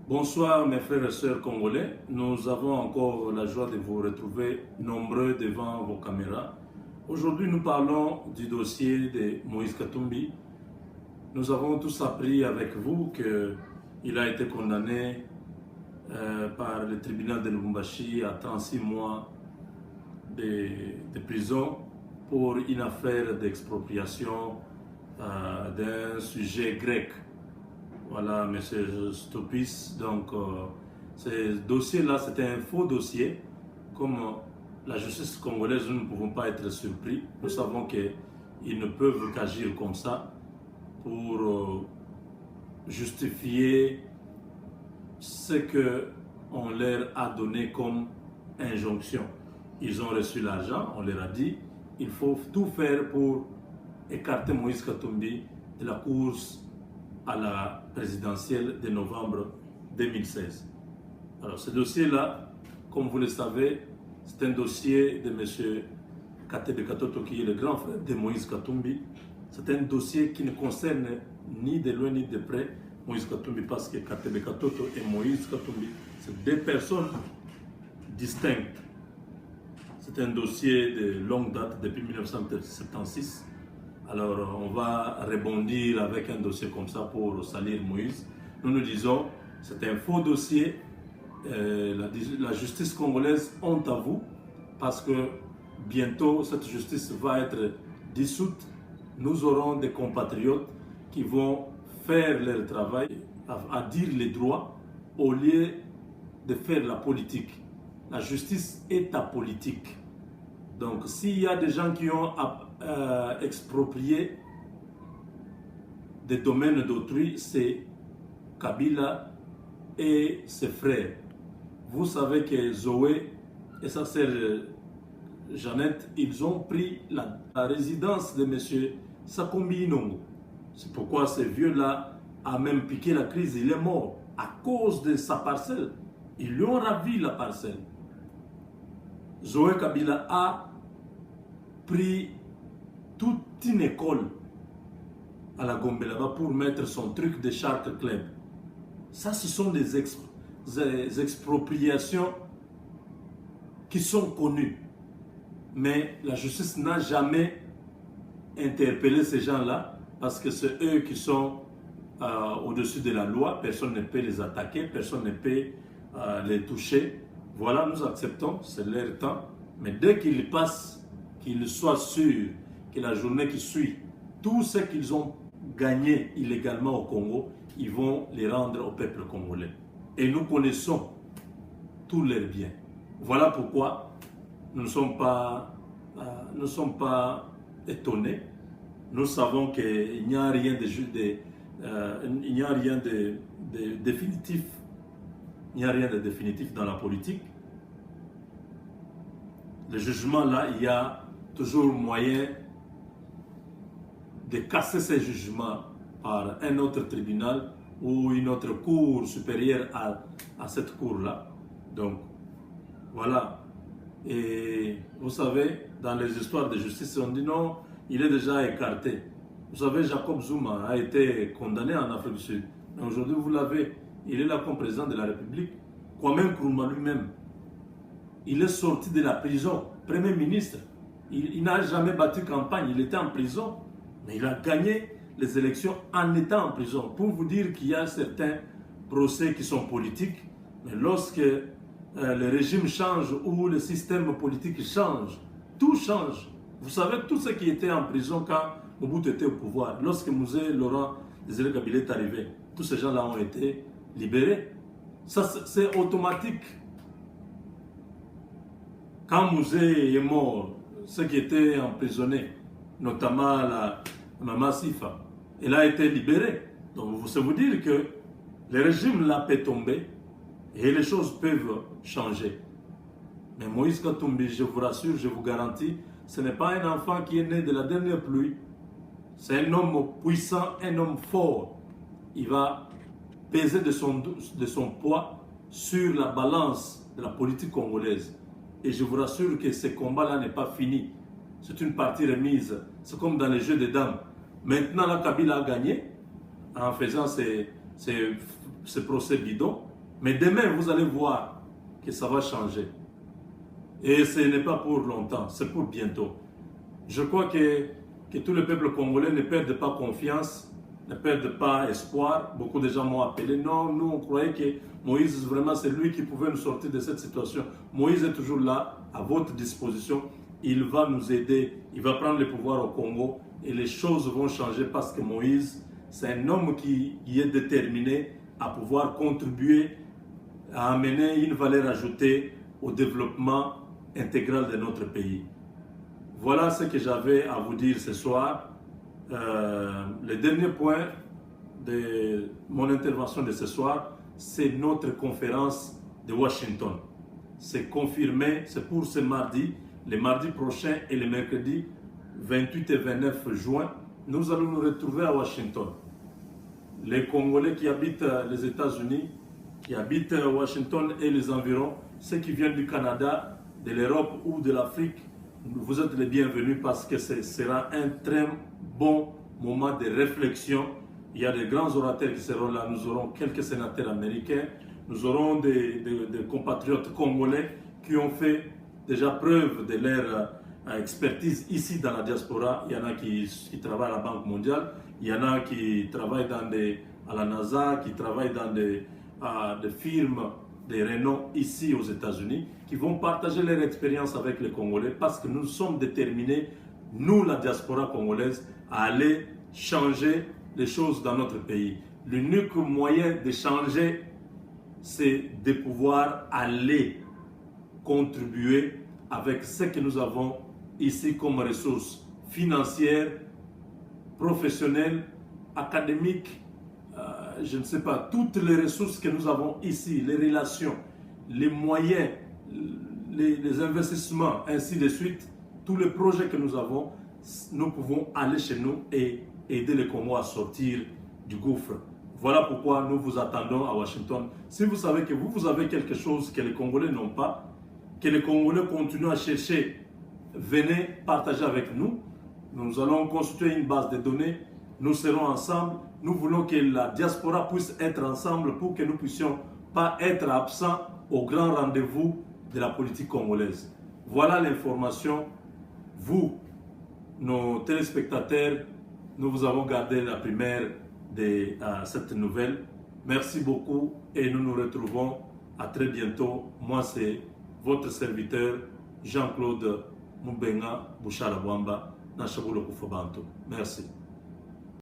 Bonsoir mes frères et sœurs congolais, nous avons encore la joie de vous retrouver nombreux devant vos caméras. Aujourd'hui nous parlons du dossier de Moïse Katumbi. Nous avons tous appris avec vous qu'il a été condamné par le tribunal de Lubumbashi à 36 mois de prison pour une affaire d'expropriation d'un sujet grec. Voilà, M. Stopis. Donc, ce dossier-là, c'était un faux dossier. Comme la justice congolaise, nous ne pouvons pas être surpris. Nous savons qu'ils ne peuvent qu'agir comme ça pour justifier ce qu'on leur a donné comme injonction. Ils ont reçu l'argent, on leur a dit, il faut tout faire pour écarter Moïse Katumbi de la course à la présidentielle de novembre 2016. Alors ce dossier-là, comme vous le savez, c'est un dossier de M. Katebe Katoto qui est le grand frère de Moïse Katumbi. C'est un dossier qui ne concerne ni de loin ni de près Moïse Katumbi parce que Katebe Katoto et Moïse Katumbi, c'est deux personnes distinctes. C'est un dossier de longue date depuis 1976. Alors, on va rebondir avec un dossier comme ça pour salir Moïse. Nous disons, c'est un faux dossier. La justice congolaise, honte à vous, parce que bientôt, cette justice va être dissoute. Nous aurons des compatriotes qui vont faire leur travail, à dire les droits, au lieu de faire la politique. La justice est apolitique. Donc, s'il y a des gens qui ont exproprié des domaines d'autrui, c'est Kabila et ses frères. Vous savez que Zoé et sa sœur Jeannette, ils ont pris la résidence de M. Sakombi Inongo. C'est pourquoi ce vieux-là a même piqué la crise. Il est mort à cause de sa parcelle. Ils lui ont ravi la parcelle. Zoé Kabila a pris toute une école à la Gombe là-bas pour mettre son truc de Shark Club. Ça, ce sont des expropriations qui sont connues. Mais la justice n'a jamais interpellé ces gens-là parce que c'est eux qui sont au-dessus de la loi. Personne ne peut les attaquer, personne ne peut les toucher. Voilà, nous acceptons, c'est leur temps. Mais dès qu'ils passent, qu'ils soient sûrs que la journée qui suit, tout ce qu'ils ont gagné illégalement au Congo, ils vont les rendre au peuple congolais. Et nous connaissons tous leurs biens. Voilà pourquoi nous ne sommes pas étonnés. Nous savons qu'il n'y a rien de définitif. Il n'y a rien de définitif dans la politique. Le jugement là, il y a toujours moyen de casser ces jugements par un autre tribunal ou une autre cour supérieure à cette cour-là. Donc, voilà. Et vous savez, dans les histoires de justice, on dit non, il est déjà écarté. Vous savez, Jacob Zuma a été condamné en Afrique du Sud. Mais aujourd'hui, vous l'avez, il est là comme président de la République. Kwame Nkrumah lui-même, il est sorti de la prison, Premier ministre. Il n'a jamais battu campagne, il était en prison. Mais il a gagné les élections en étant en prison. Pour vous dire qu'il y a certains procès qui sont politiques, mais lorsque le régime change ou le système politique change, tout change. Vous savez, tous ceux qui étaient en prison quand Mobutu était au pouvoir, lorsque Mouzé Laurent Désiré Kabila est arrivé, tous ces gens-là ont été libérés. Ça, c'est automatique. Quand Mouzé est mort, ceux qui étaient emprisonnés, notamment la Maman Sifa, elle a été libérée. Donc, c'est vous dire que le régime là peut tomber et les choses peuvent changer. Mais Moïse Katumbi, je vous rassure, je vous garantis, ce n'est pas un enfant qui est né de la dernière pluie. C'est un homme puissant, un homme fort. Il va peser de son poids sur la balance de la politique congolaise. Et je vous rassure que ce combat-là n'est pas fini. C'est une partie remise. C'est comme dans les jeux de dames. Maintenant, la Kabila a gagné en faisant ces procès bidons. Mais demain, vous allez voir que ça va changer. Et ce n'est pas pour longtemps, c'est pour bientôt. Je crois que tout le peuple congolais ne perde pas confiance, ne perde pas espoir. Beaucoup de gens m'ont appelé. Non, nous on croyait que Moïse, vraiment, c'est lui qui pouvait nous sortir de cette situation. Moïse est toujours là, à votre disposition. Il va nous aider, il va prendre le pouvoir au Congo et les choses vont changer parce que Moïse, c'est un homme qui est déterminé à pouvoir contribuer à amener une valeur ajoutée au développement intégral de notre pays. Voilà ce que j'avais à vous dire ce soir. Le dernier point de mon intervention de ce soir, c'est notre conférence de Washington. C'est confirmé, c'est pour ce mardi, le mardi prochain et le mercredi 28 et 29 juin. Nous allons nous retrouver à Washington. Les Congolais qui habitent les États-Unis, qui habitent Washington et les environs, ceux qui viennent du Canada, de l'Europe ou de l'Afrique, vous êtes les bienvenus parce que ce sera un très bon moment de réflexion. Il y a des grands orateurs qui seront là. Nous aurons quelques sénateurs américains. Nous aurons des compatriotes congolais qui ont fait déjà preuve de leur expertise ici dans la diaspora. Il y en a qui travaillent à la Banque mondiale. Il y en a qui travaillent à la NASA, qui travaillent dans des firmes de renom ici aux États-Unis, qui vont partager leur expérience avec les Congolais parce que nous sommes déterminés, nous la diaspora congolaise, à aller changer les choses dans notre pays. L'unique moyen de changer, c'est de pouvoir aller contribuer avec ce que nous avons ici comme ressources financières, professionnelles, académiques, je ne sais pas, toutes les ressources que nous avons ici, les relations, les moyens, les investissements, ainsi de suite, tous les projets que nous avons, nous pouvons aller chez nous et aider le Congo à sortir du gouffre. Voilà pourquoi nous vous attendons à Washington. Si vous savez que vous avez quelque chose que les Congolais n'ont pas, que les Congolais continuent à chercher, venez partager avec nous. Nous allons constituer une base de données. Nous serons ensemble. Nous voulons que la diaspora puisse être ensemble pour que nous puissions pas être absents au grand rendez-vous de la politique congolaise. Voilà l'information. Vous, nos téléspectateurs, nous vous avons gardé la primaire de cette nouvelle. Merci beaucoup et nous nous retrouvons à très bientôt. Moi, c'est votre serviteur Jean-Claude Moubenga Bouchala Bouamba, Nashabulo Kufabanto. Merci.